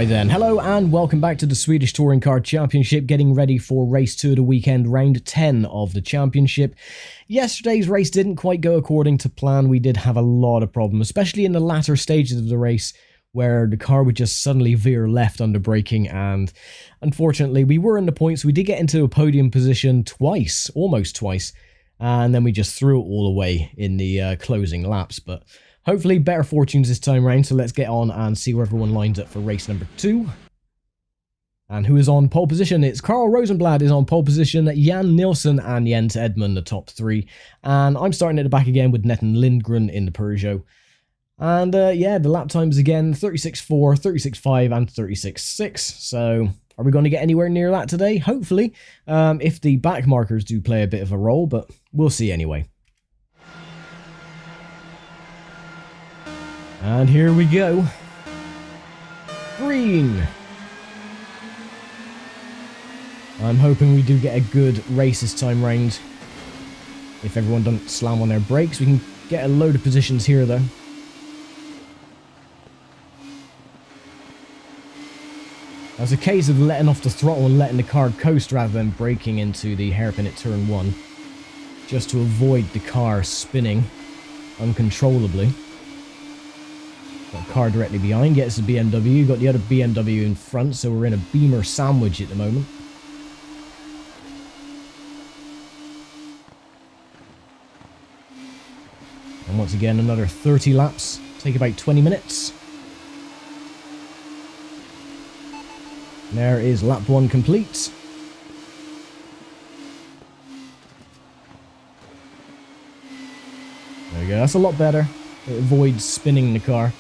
Alright then, hello and welcome back to the Swedish Touring Car Championship, getting ready for race 2 of the weekend, round 10 of the championship. Yesterday's race didn't quite go according to plan. We did have a lot of problems, especially in the latter stages of the race, where the car would just suddenly veer left under braking, and unfortunately we were in the points. We did get into a podium position twice, almost twice, and then we just threw it all away in the closing laps, but hopefully better fortunes this time round, so let's get on and see where everyone lines up for race number 2. And who is on pole position? It's Carl Rosenblad is on pole position, Jan Nilsson and Jens Edmund, the top 3. And I'm starting at the back again with Nettan Lindgren in the Peugeot. And yeah, the lap times again, 36.4, 36.5 and 36.6. So are we going to get anywhere near that today? Hopefully, if the back markers do play a bit of a role, but we'll see anyway. And here we go. Green. I'm hoping we do get a good race this time round. If everyone doesn't slam on their brakes, we can get a load of positions here though. It's a case of letting off the throttle and letting the car coast rather than braking into the hairpin at turn 1. Just to avoid the car spinning uncontrollably. Got a car directly behind, gets the BMW, got the other BMW in front, so we're in a Beamer sandwich at the moment. And once again, another 30 laps, take about 20 minutes. And there is lap 1 complete. There we go, that's a lot better. It avoids spinning the car.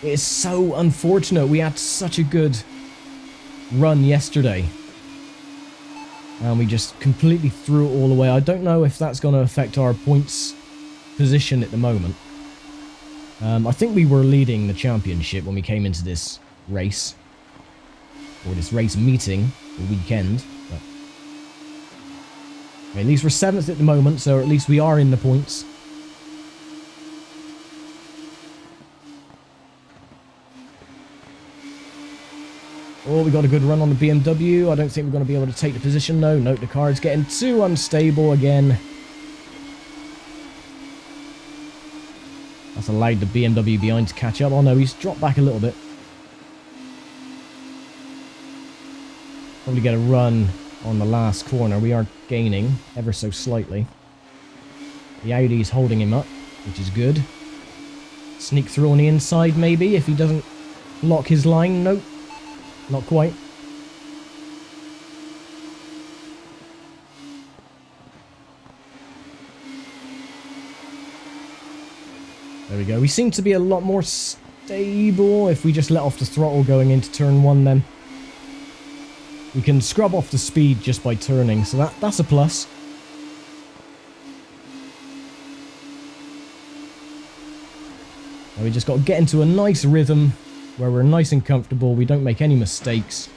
It's so unfortunate. We had such a good run yesterday, and we just completely threw it all away. I don't know if that's going to affect our points position at the moment. I think we were leading the championship when we came into this race, or this race meeting, the weekend. But at least we're 7th at the moment, so at least we are in the points. Oh, we got a good run on the BMW. I don't think we're going to be able to take the position, though. Note the car is getting too unstable again. That's allowed the BMW behind to catch up. Oh no, he's dropped back a little bit. Probably get a run on the last corner. We are gaining ever so slightly. The Audi's holding him up, which is good. Sneak through on the inside, maybe, if he doesn't lock his line. Nope. Not quite. There we go. We seem to be a lot more stable if we just let off the throttle going into turn 1 then. We can scrub off the speed just by turning, so that's a plus. And we just got to get into a nice rhythm where we're nice and comfortable, we don't make any mistakes,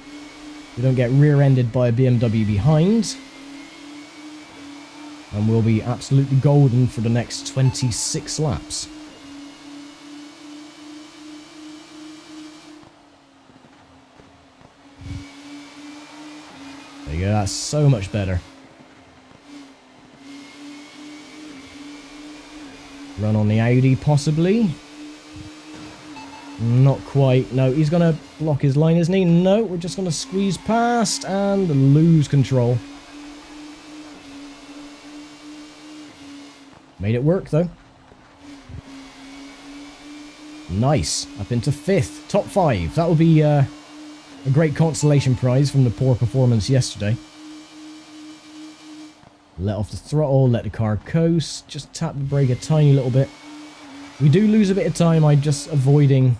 we don't get rear-ended by a BMW behind, and we'll be absolutely golden for the next 26 laps. There you go, that's so much better. Run on the Audi, possibly. Not quite. No, he's going to block his line, isn't he? No, we're just going to squeeze past and lose control. Made it work, though. Nice. Up into 5th. Top 5. That will be a great consolation prize from the poor performance yesterday. Let off the throttle, let the car coast. Just tap the brake a tiny little bit. We do lose a bit of time. I'm just avoiding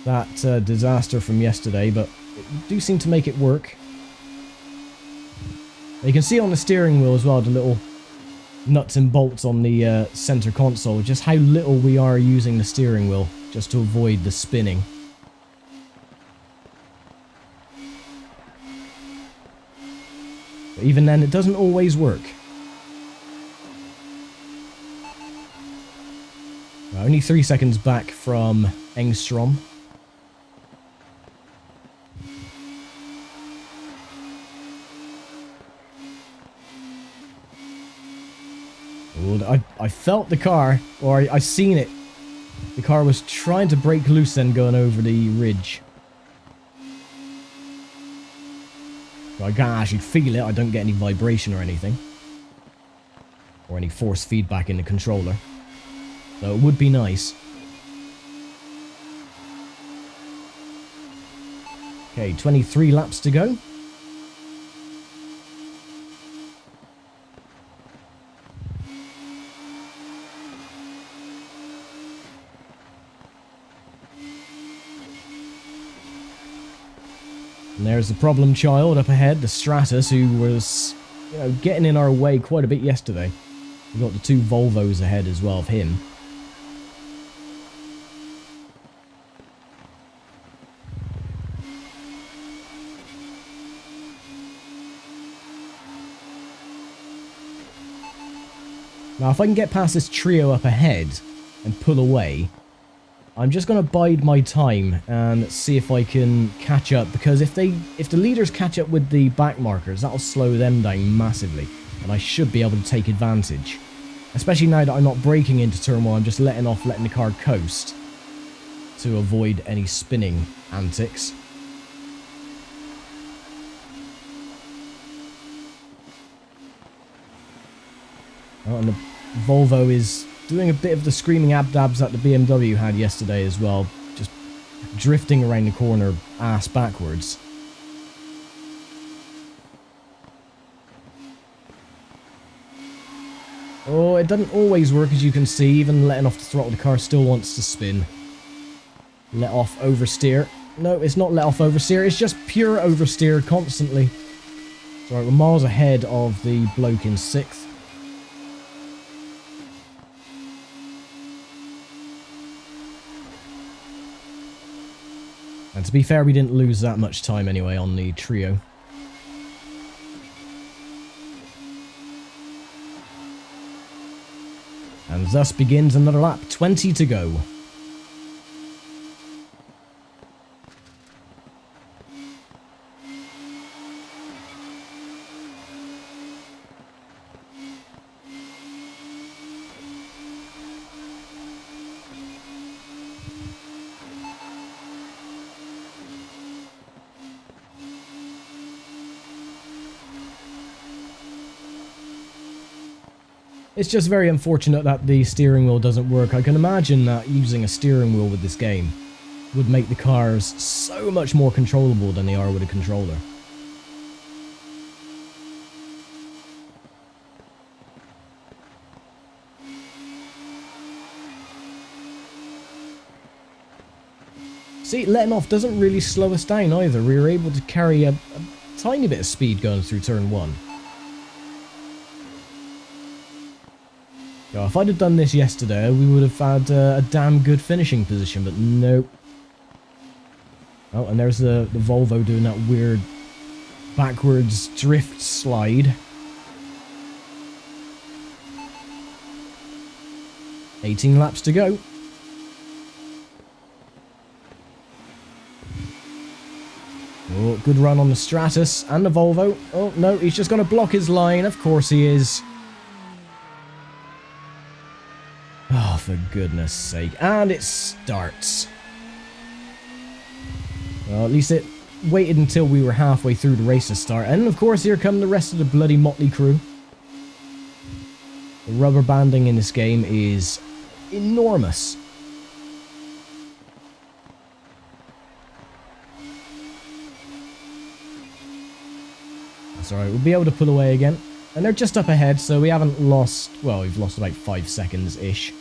that disaster from yesterday, but it do seem to make it work. You can see on the steering wheel as well, the little nuts and bolts on the center console, just how little we are using the steering wheel just to avoid the spinning. But even then, it doesn't always work. Only 3 seconds back from Engstrom. I felt the car, or I seen it. The car was trying to break loose then going over the ridge. So I can't actually feel it. I don't get any vibration or anything. Or any force feedback in the controller. So it would be nice. Okay, 23 laps to go. And there's the problem child up ahead, the Stratus, who was, you know, getting in our way quite a bit yesterday. We've got the two Volvos ahead as well of him. Now, if I can get past this trio up ahead and pull away, I'm just going to bide my time and see if I can catch up, because if the leaders catch up with the back markers, that'll slow them down massively, and I should be able to take advantage. Especially now that I'm not braking into turn 1, I'm just letting the car coast to avoid any spinning antics. Oh, and the Volvo is doing a bit of the screaming abdabs that the BMW had yesterday as well, just drifting around the corner ass backwards. Oh, it doesn't always work, as you can see. Even letting off the throttle, the car still wants to spin. Let off oversteer. No, it's not let off oversteer, it's just pure oversteer constantly. So we're miles ahead of the bloke in 6th. And to be fair, we didn't lose that much time anyway on the trio. And thus begins another lap. 20 to go. It's just very unfortunate that the steering wheel doesn't work. I can imagine that using a steering wheel with this game would make the cars so much more controllable than they are with a controller. See, letting off doesn't really slow us down either. We were able to carry a tiny bit of speed going through turn 1. If I'd have done this yesterday, we would have had a damn good finishing position, but nope. Oh, and there's the Volvo doing that weird backwards drift slide. 18 laps to go. Oh, good run on the Stratus and the Volvo. Oh, no, he's just going to block his line. Of course he is. Oh, for goodness sake. And it starts. Well, at least it waited until we were halfway through the race to start. And, of course, here come the rest of the bloody motley crew. The rubber banding in this game is enormous. That's alright, we'll be able to pull away again. And they're just up ahead, so we haven't lost... Well, we've lost about 5 seconds-ish.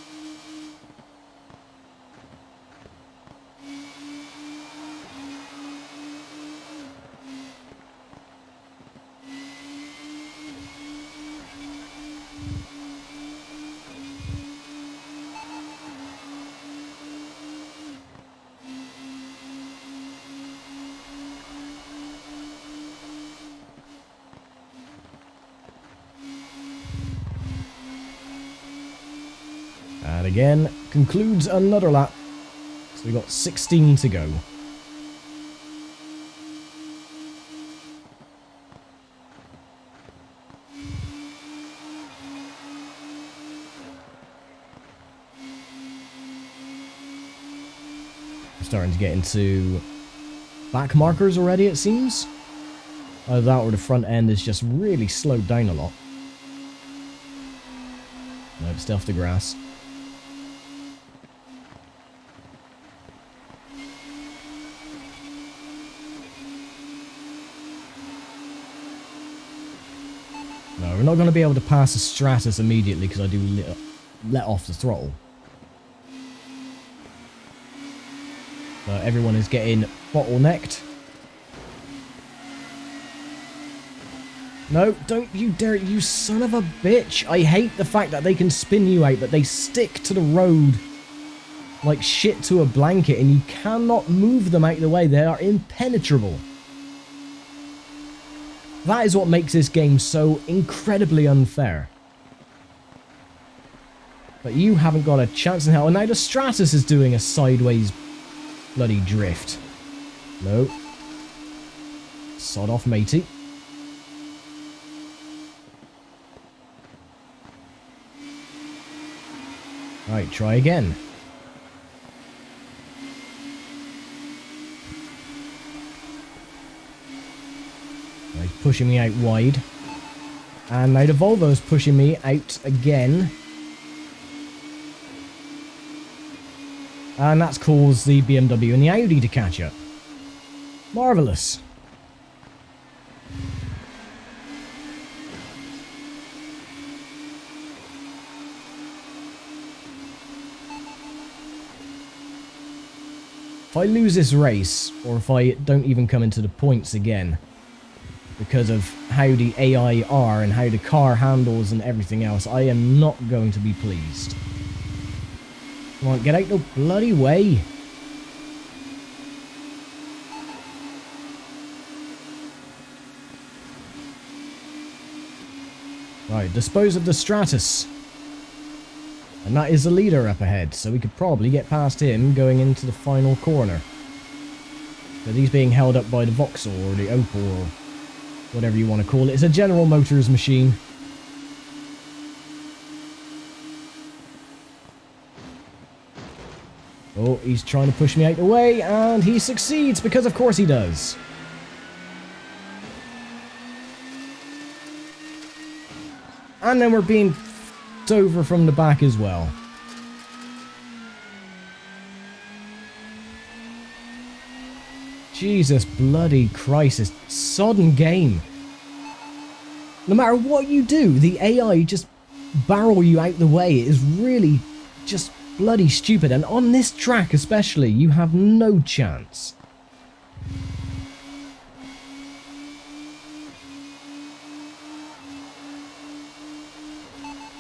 And again, concludes another lap. So we got 16 to go. We're starting to get into back markers already, it seems. Either that or the front end is just really slowed down a lot. No, still off the grass. No, we're not going to be able to pass the Stratus immediately because I do let off the throttle. But everyone is getting bottlenecked. No, don't you dare, you son of a bitch. I hate the fact that they can spin you out, but they stick to the road like shit to a blanket, and you cannot move them out of the way. They are impenetrable. That is what makes this game so incredibly unfair. But you haven't got a chance in hell. And now the Stratus is doing a sideways bloody drift. No. Sod off, matey. Right, try again. He's pushing me out wide. And now the Volvo's pushing me out again. And that's caused the BMW and the Audi to catch up. Marvellous. If I lose this race, or if I don't even come into the points again, because of how the AI are and how the car handles and everything else, I am not going to be pleased. Come on, get out the bloody way. Right, dispose of the Stratus. And that is the leader up ahead, so we could probably get past him going into the final corner. But he's being held up by the Vauxhall or the Opel or whatever you want to call it. It's a General Motors machine. Oh, he's trying to push me out the way, and he succeeds, because of course he does. And then we're being f***ed over from the back as well. Jesus bloody Christ, this sodden game. No matter what you do, the AI just barrel you out the way. It is really just bloody stupid. And on this track especially, you have no chance.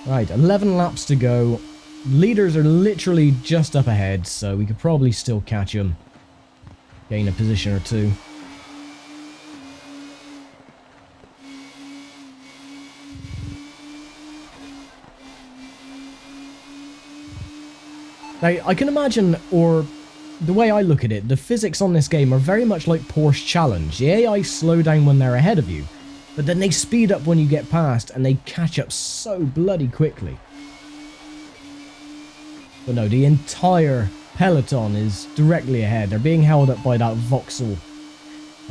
Right, 11 laps to go. Leaders are literally just up ahead, so we could probably still catch them. Gain a position or two. Now, I can imagine, or the way I look at it, the physics on this game are very much like Porsche Challenge. The AI slow down when they're ahead of you, but then they speed up when you get past, and they catch up so bloody quickly. But no, the entire peloton is directly ahead. They're being held up by that Vauxhall,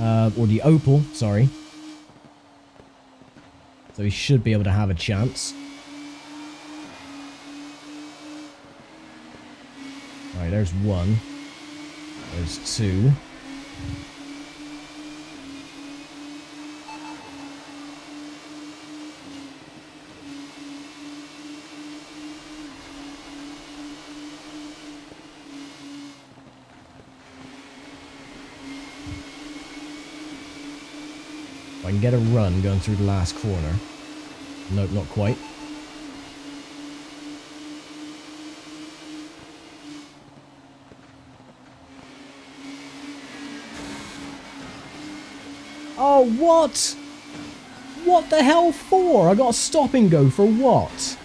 or the Opel, sorry. So he should be able to have a chance. Alright, there's one. There's two. If I can get a run going through the last corner. Nope, not quite. Oh, what? What the hell for? I got a stop and go for what?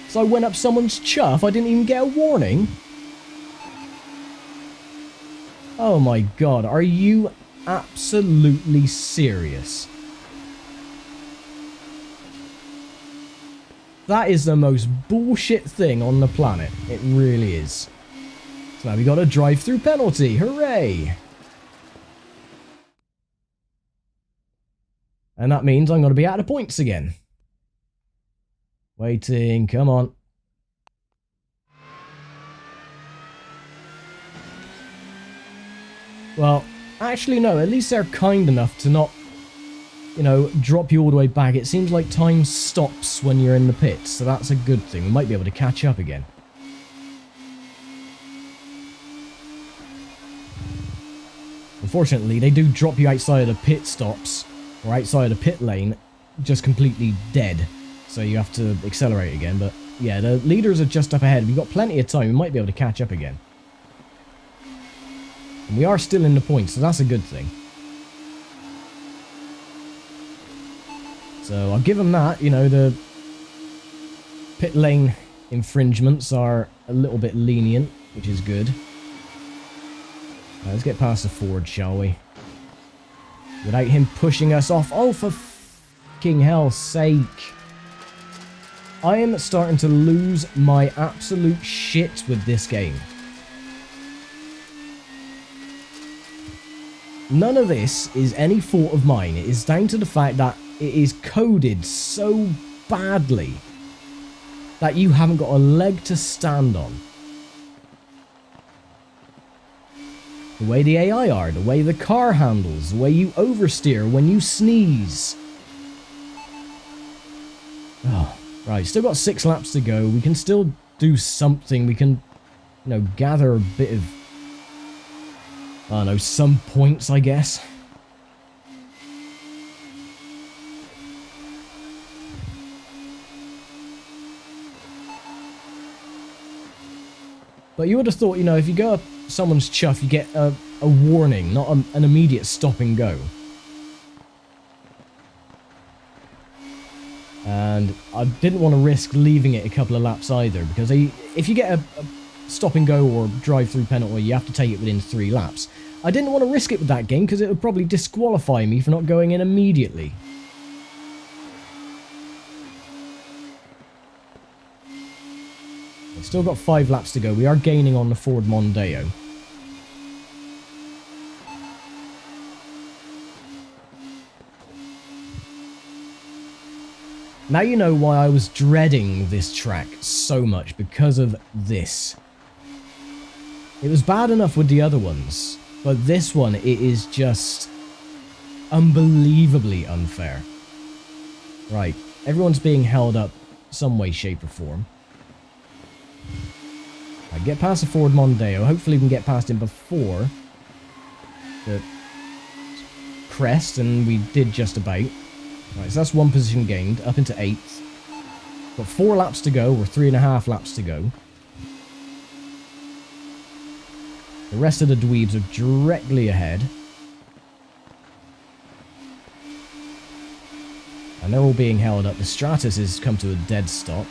So I went up someone's chuff, I didn't even get a warning? Oh my god, are you absolutely serious? That is the most bullshit thing on the planet. It really is. So now we got a drive-through penalty. Hooray! And that means I'm going to be out of points again. Waiting, come on. Well, actually no, at least they're kind enough to not, you know, drop you all the way back. It seems like time stops when you're in the pits, so that's a good thing. We might be able to catch up again. Unfortunately, they do drop you outside of the pit stops, or outside of the pit lane, just completely dead. So you have to accelerate again, but yeah, the leaders are just up ahead. We've got plenty of time, we might be able to catch up again. And we are still in the points, so that's a good thing. So I'll give them that, you know, the pit lane infringements are a little bit lenient, which is good. Let's get past the Ford, shall we? Without him pushing us off. Oh, for fucking hell's sake. I am starting to lose my absolute shit with this game. None of this is any fault of mine. It is down to the fact that it is coded so badly that you haven't got a leg to stand on. The way the AI are, the way the car handles, the way you oversteer when you sneeze. Oh, right, still got 6 laps to go. We can still do something. We can, you know, gather a bit of, I don't know, some points, I guess. But you would have thought, you know, if you go up someone's chuff, you get a warning, not an immediate stop and go. And I didn't want to risk leaving it a couple of laps either, because if you get a stop and go or drive-through penalty, you have to take it within 3 laps. I didn't want to risk it with that game, because it would probably disqualify me for not going in immediately. We've still got 5 laps to go. We are gaining on the Ford Mondeo. Now you know why I was dreading this track so much, because of this. It was bad enough with the other ones, but this one, it is just unbelievably unfair. Right, everyone's being held up some way, shape or form. I get past the Ford Mondeo. Hopefully we can get past him before the crest, and we did just about. Right, so that's 1 position gained, up into 8th. Got 4 laps to go, or 3.5 laps to go. The rest of the dweebs are directly ahead. And they're all being held up. The Stratus has come to a dead stop.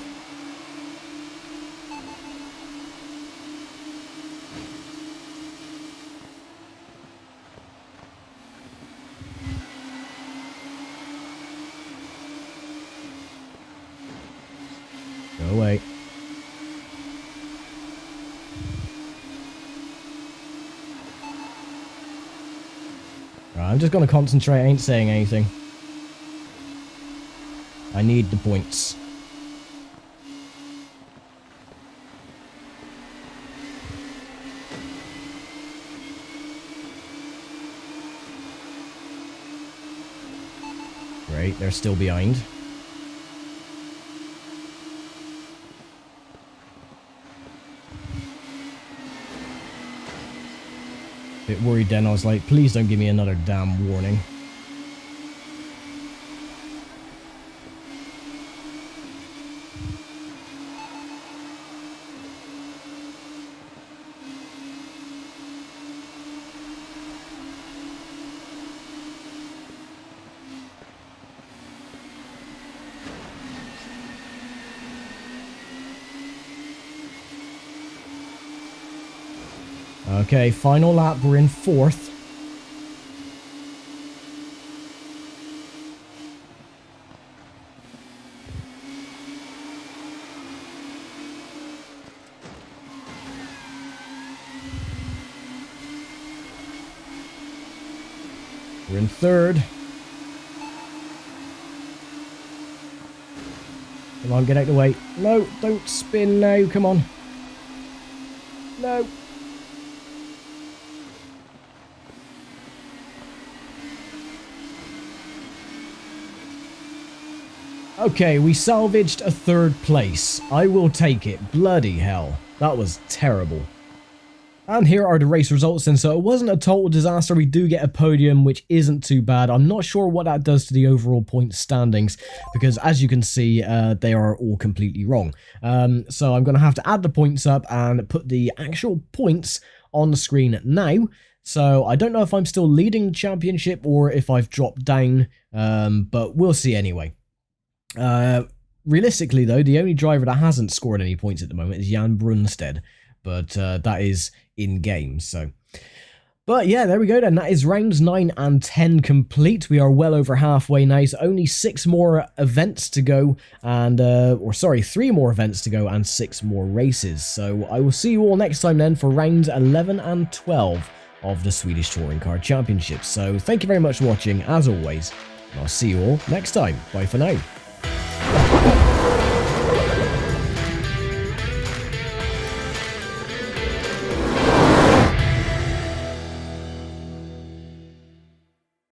Go away. Right, I'm just going to concentrate. I ain't saying anything. I need the points. Great, they're still behind. Bit worried then, I was like, please don't give me another damn warning. Okay, final lap. We're in 4th. We're in 3rd. Come on, get out of the way. No, don't spin now. Come on. No. Okay, we salvaged a 3rd place. I will take it. Bloody hell. That was terrible. And here are the race results, and so it wasn't a total disaster. We do get a podium, which isn't too bad. I'm not sure what that does to the overall point standings, because as you can see, they are all completely wrong. So I'm going to have to add the points up and put the actual points on the screen now. So I don't know if I'm still leading the championship or if I've dropped down, but we'll see anyway. Realistically, though, the only driver that hasn't scored any points at the moment is Jan Brunstead, but that is in-game, so... But yeah, there we go then. That is rounds 9 and 10 complete. We are well over halfway now, so only 6 more events to go, and, 3 more events to go and 6 more races. So I will see you all next time then for rounds 11 and 12 of the Swedish Touring Car Championship. So thank you very much for watching, as always, and I'll see you all next time. Bye for now.